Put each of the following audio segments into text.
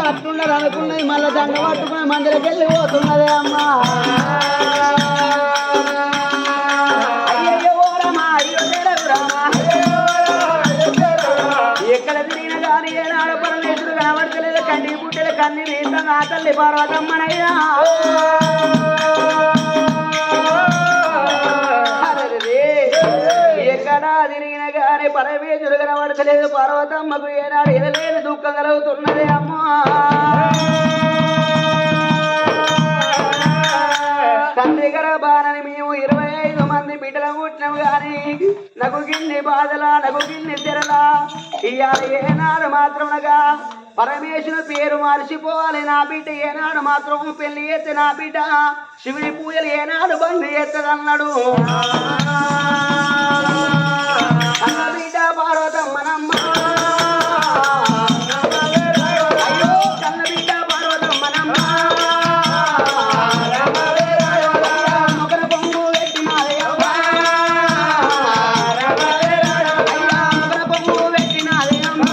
అట్లున్నది అనుకున్నది మళ్ళా దండ పట్టుకుని మందిరకి వెళ్ళి పోతున్నదే అమ్మా. అయ్యయ్యో రామా అయ్యో రామా ఎక్కడ తిరిగిన కానీ ఏనాడు పరమేశ్వరుడు కనబడతలేదు. కండి పుట్టెల కన్ని నీత నా తల్లి పార్వతమ్మనయ్యా. ఎక్కడా తిరిగిన కానీ పరమేశ్వరుడు కనబడతలేదు. పార్వతమ్మకు ఏనాడు ఎదలేని దుఃఖం కలుగుతున్నదే అమ్మా. తండ్రి గర్భానని మేము 25 మంది బిడ్డలు పుట్టినాము గాని నాకు గిన్ని బాధలా నాకు గిన్ని తెరలా ఇవాళ ఏనాడు మాత్రమునగా పరమేశ్వరు పేరు మర్చిపోవాలి. నా బిడ్డ ఏనాడు మాత్రం పెళ్లి ఎత్తే నా బిడ్డ శివుని పూజలు ఏనాడు బండి ఎత్తదన్నాడు. అన్న బిడ్డ పార్వతమ్మనమ్మ అయ్యో కన్న బిడ్డ పార్వతమ్మనమ్మ మొగల పొంగు పెట్టినాదయ్యమ్మ అయ్యా మొగల పొంగు పెట్టినాదయ్యమ్మ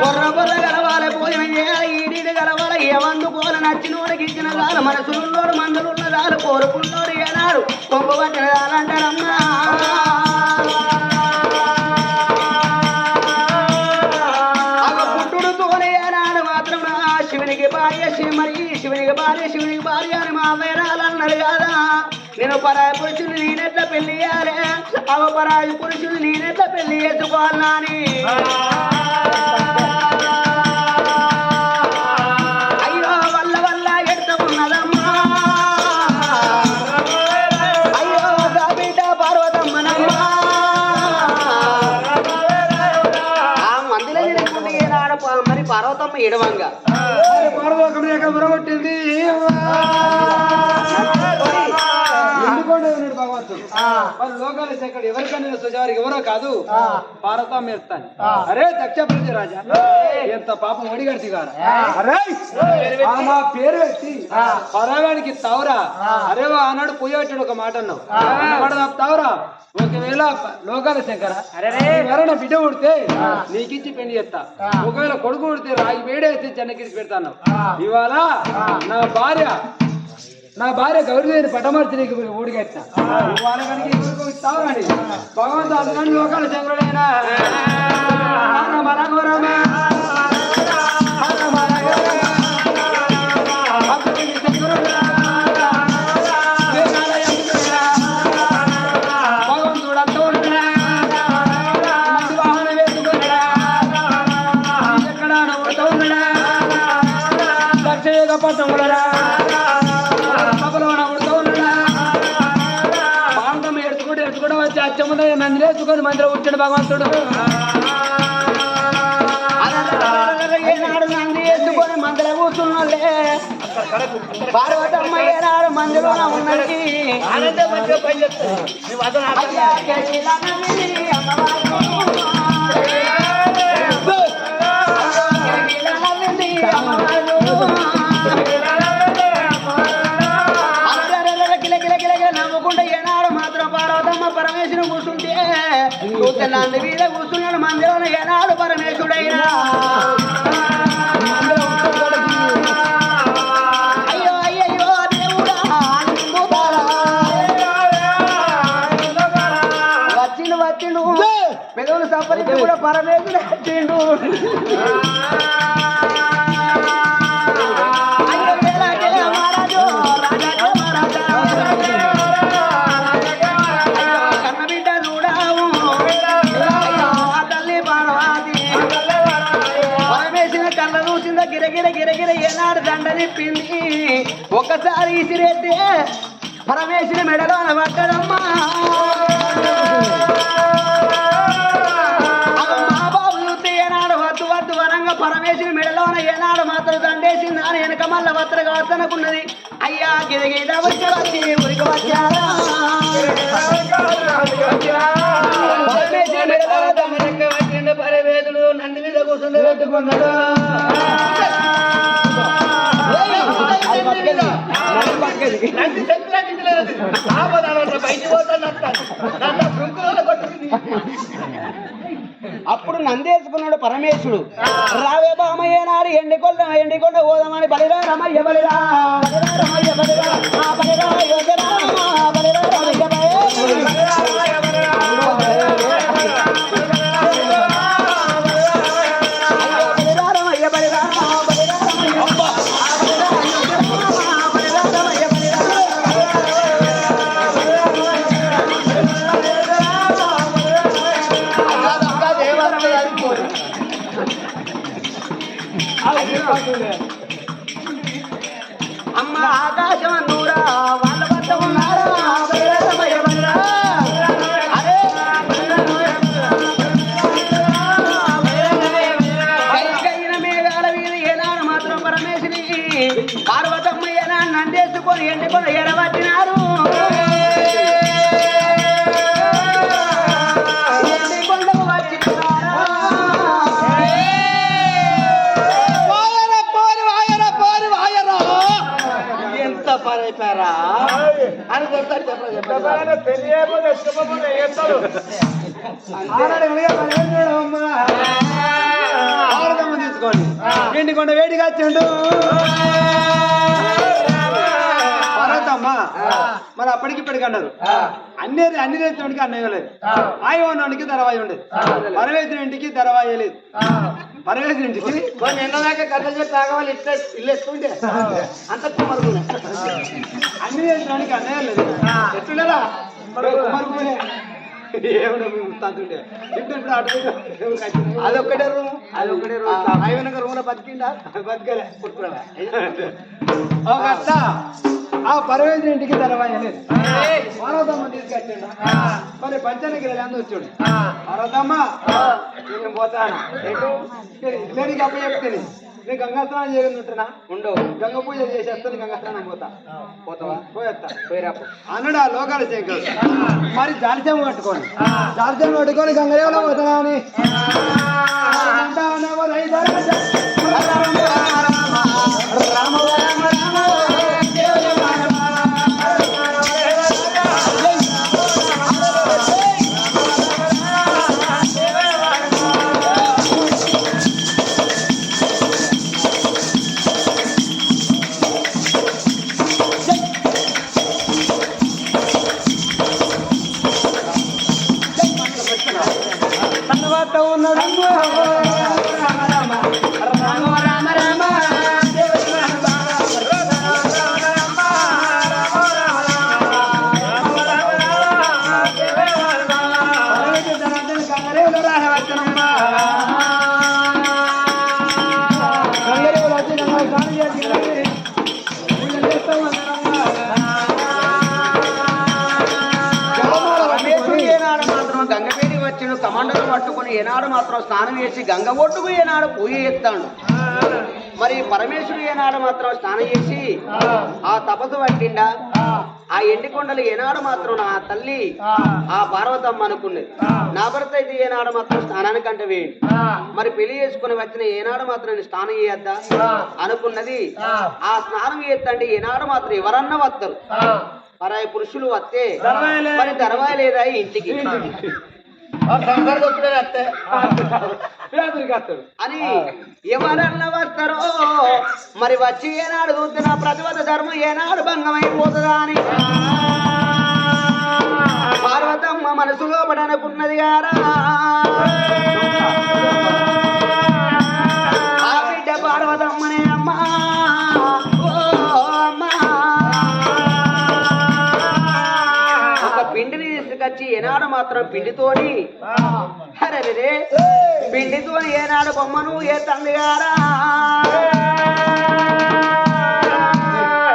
బొర్ర బొర్ర గలవాలి భోజనం చేయాలి ఈడీడు గలవాలి ఎవందు పోల నచ్చినోడికి ఇచ్చిన కాదు మనసులోడు మందులున్న రాలు కోరుకున్నోడు ఏనాడు కొంగు పట్టిన రాలంటారమ్మా. పుట్టుడుతోనే ఏనాడు మాత్రం శివునికి భార్య శివునికి భార్య అని మా వేరాలన్నారు కదా. నేను పరాయి పురుషుని నేనెట్లా పెళ్లి చేయాలి పరాయి పురుషుని నేనెట్లా పెళ్లి చేసుకోవాలా అని అయ్యో వల్ల వల్ల ఎడుతున్నదమ్మా. అయ్యో బిడ్డ పార్వతమ్మనమ్మా ఆ మందిలో తినకుండా ఏనాడు మరి పార్వతమ్మ ఎడవంగా పురగొట్టింది భగవంతుడు మరి లోకాల శంకరుడు ఎవరికన్నా సుజారికి ఎవరో కాదు పార్వతమ్మ ఎత్తాను. అరే దక్ష రాజా ఎంత పాపం ఒడిగడిచి గారా అరే మా పేరు పెట్టి పరవానికి తవరా అరే ఆనాడు పోయేటాడు ఒక మాట అన్నావు తవరా. ఒకవేళ లోకాల శంకర ఎవరైనా బిడ్డ పుడితే నీకిచ్చి పెళ్లి చేస్తా. ఒకవేళ కొడుకు పుడితే రాగి వేడేసి చెన్నకిచ్చి పెడతాను. ఇవాళ నా భార్య గౌరీదేవిని పట్టమర్చి నీకు ఊడిగెట్టా. ఇవాళ కనుక ఇస్తావని భగవంతు లోకాల శంకరుడైనా నందిరేసుకొని మందిరం వచ్చాడు భగవంతుడు. ఏనాడు నంది వేసుకొని మందిలో కూర్చున్నాళ్ళే పార్వతమ్మ ఏనాడు మందిలో ఉన్నది. నవ్వుకుంటే ఏనాడు మాత్రం పార్వతమ్మ పరమేశ్వరుడు కూర్చుంటే చూస్తే నంది మీద కూర్చున్నాడు మందిరంలో ఏనాడు పరమేశ్వరుడైనా. అయ్యో అయ్యయ్యో దేవుడా వచ్చిండు పెదవులు సంపరించి కూడా పరమేశ్వరుడు వచ్చిండు. గిరగిర ఏనాడు దండ తిప్పింది. ఒకసారి ఇసిరేస్తే పరమేశ్వరి మెడలో పడ్డదమ్మా. మా బాబు చూస్తే ఏనాడు వద్దు వరంగా పరమేశ్వరి మెడలోన ఏనాడు మాత్రం దండేసింది అని వెనక మళ్ళా వత్తరు కావచ్చనుకున్నది. అయ్యా గిరగిర వచ్చి ఉరికి వచ్చారా పరమేశ్వరి మెడలో వచ్చిండు. పరమేశ్వరుడు నంది మీద కూర్చుండి పెట్టుకున్నాడు. అప్పుడు నందేసుకున్నాడు పరమేశ్వరుడు. రావే బామయ్య నాడు ఎండికొండ ఓదమని బలిరా రమయ్య బలిరా రమయ్య బలిరా బలిరా యోజన బలిరా రమయ్య అమ్మ ఆకాశం నూరా వాళ్ళ వద్ద ఉన్నారా కైకైన మేఘాల మీద ఏనాడు మాత్రం పరమేశ్వరి పార్వతమ్మ ఏనాడు నందేసుకొని ఎండుకొని ఎడబట్టినారు. తీసుకోండి ఎండికొండ వేడిగా చెండు పార్వతమ్మ మరి అప్పటికి ఇప్పటికి అన్నారు. అన్ని రేతుడికి అన్నయ్య లేదు, ఆయన ఉన్నవాడికి దరవాయి ఉండేది, పరమేశ్వరి ఇంటికి దరవాయి లేదు. పరమేశ్వరి ఇంటికి ఎన్నదాకా కథ చెప్పి ఆగవాలి ఇల్లు ఎత్తుంటే అంత కుమారుకునే అన్ని రేతుడికి అన్నయ్య లేదు. ఎట్లుండరా కుమారుకునే ఏముండే ఇప్పుడు అదొక్కటే రూమ్ ఆయన రూమ్ లో బతికిండా బతకలే పుట్టుకురా. ఆ పరమేశ్వరి ఇంటికి తెరవాయలేదు. పార్వతమ్మ తీసుకొచ్చాడు. మరి పంచానికి వెళ్ళి వచ్చాడు. పార్వతమ్మ నేను పోతానా లేనికి అప్ప చెప్తాను, నేను గంగా స్నానం చేయకుండా ఉంటున్నా ఉండవు, గంగ పూజ చేసేస్తాను, గంగా స్నానం పోతావా పోయేస్తా పోయిరాపు అన్నాడు ఆ లోకాల శంకరుడు. మరి జాలిసేమ కట్టుకోండి, జాలిసేమ కట్టుకొని గంగదేవులో పోతానా అని కమాండర్లు పట్టుకుని ఏనాడు మాత్రం స్నానం చేసి గంగ ఒడ్డుకు ఏనాడు పూజ చేస్తాడు. మరి పరమేశ్వరుడు ఏనాడు మాత్రం స్నానం చేసి ఆ తపస్సు పట్టిండా. ఆ ఎండికొండలు ఏనాడు మాత్రం నా తల్లి ఆ పార్వతమ్మ అనుకున్నది, నా భర్త అయితే ఏనాడు మాత్రం స్నానానికంటే వేయండి, మరి పెళ్లి చేసుకుని వచ్చిన ఏనాడు మాత్రం స్నానం చేయొద్దా అనుకున్నది. ఆ స్నానం చేస్తండి ఏనాడు మాత్రం ఎవరన్నా వస్తారు, పరాయి పురుషులు వస్తే మరి దర్వాయి లేదా ఇంటికి అని ఎవరన్నా వస్తారో మరి వచ్చి ఏనాడు చూస్తున్న ప్రతివత ధర్మం ఏనాడు భంగమైపోతుందా అని పార్వతమ్మ మనసులో పడనుకున్నది గారా. ఆ బిడ్డ పార్వతమ్మనే అమ్మా పిండిని తీసుకొచ్చి ఏనాడు మాత్రం పిండితోని అరే పిండితోని ఏనాడు బొమ్మను ఏ తండ్రి గారా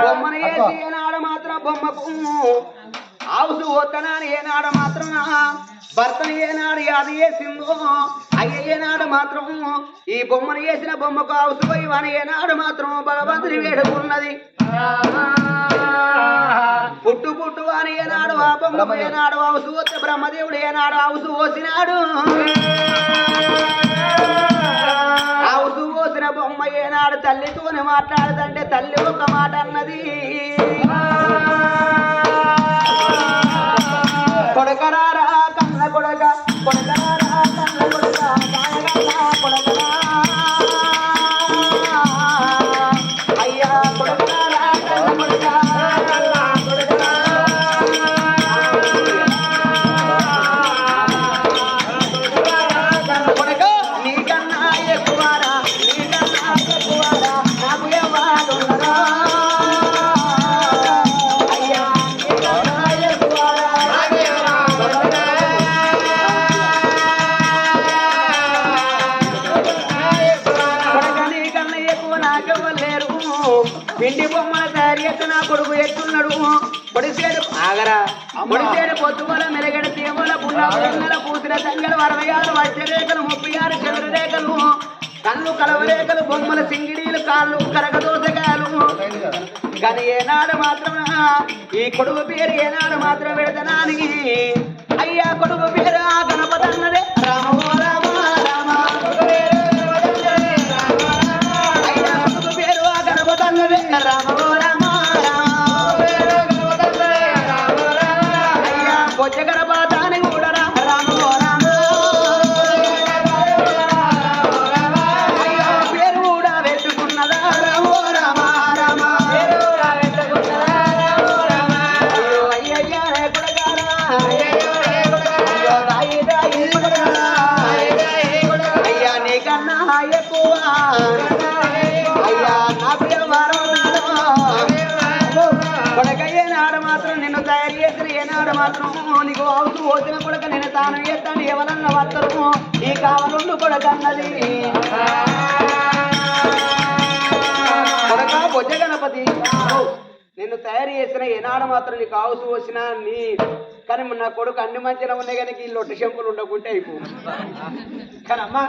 బొమ్మను వేసి ఏనాడు మాత్రం బొమ్మకు ఆవుసు పోతనాని ఏనాడు మాత్రం భర్తను ఏనాడు యాది వేసిందో అయ్య ఏనాడు మాత్రం ఈ బొమ్మను వేసిన బొమ్మకు ఆవుసు పోయి అని ఏనాడు మాత్రం భగవంతుని వేడుకున్నది. పుట్టు పుట్టు అని ఏనాడు ఆ బొమ్మకు ఏనాడు ఆవుసు వస్తే బ్రహ్మదేవుడు ఏనాడు ఆవుసు పోసినాడు. ఆవుసు పోసిన బొమ్మ ఏనాడు తల్లితోనే మాట్లాడదంటే తల్లి ఒక మాట అన్నది, కొడకరారా కన్న కొడక కొడకరారా కన్న కొడక మాత్రం తయారు చేస్తే నా కొడుకు ఎట్టున్నాడు పొడిసేడు ఆగరా పొడిసేడు పొద్దుగల మెరగడి తీవల పుల్ల పూసిన సంగలు 66 వచ్చే రేఖలు 36 చంద్ర రేఖలు కళ్ళు కలవరేఖలు బొమ్మల సింగిడీలు కాళ్ళు కరగదోసగాలు కానీ ఏనాడు మాత్రం ఈ కొడుకు పేరు ఏనాడు మాత్రం పెడతానానికి అయ్యా కొడుకు పేరు ఆ గణపతి అన్నదే రామ రామ రామ అయ్యా కొడుకు పేరు ఆ గణపతి అన్నదే రామ రామ అయ్యా కొచ్చ గణపతాని కూడా రామ రామ అయ్యా పేరు కూడా పెట్టుకున్నదా రామ రామ రామ అయ్యో అయ్యయ్యా కొడగారా అయ్యా నీకన్నా ఎక్కువ అయ్యా నా ప్రియవారం కొడక ఏనాడు మాత్రం నిన్ను తయారు చేసిన ఏనాడు మాత్రం నీకు అవుతూ వచ్చిన కొడక నేను తాను చేస్తాను ఎవరన్నా వస్తారు ఈ కావలుండు కొడకన్నది కొడక బొజ్జ గణపతి నిన్ను తయారు చేసిన ఏనాడు మాత్రం నీకు ఆవుసు వచ్చినా నీ కానీ నా కొడుకు అన్ని మంచిగా ఉన్నాయి కానీ ఈ లొట్టు చెంపులు ఉండకుంటే అయిపో కానీ అమ్మా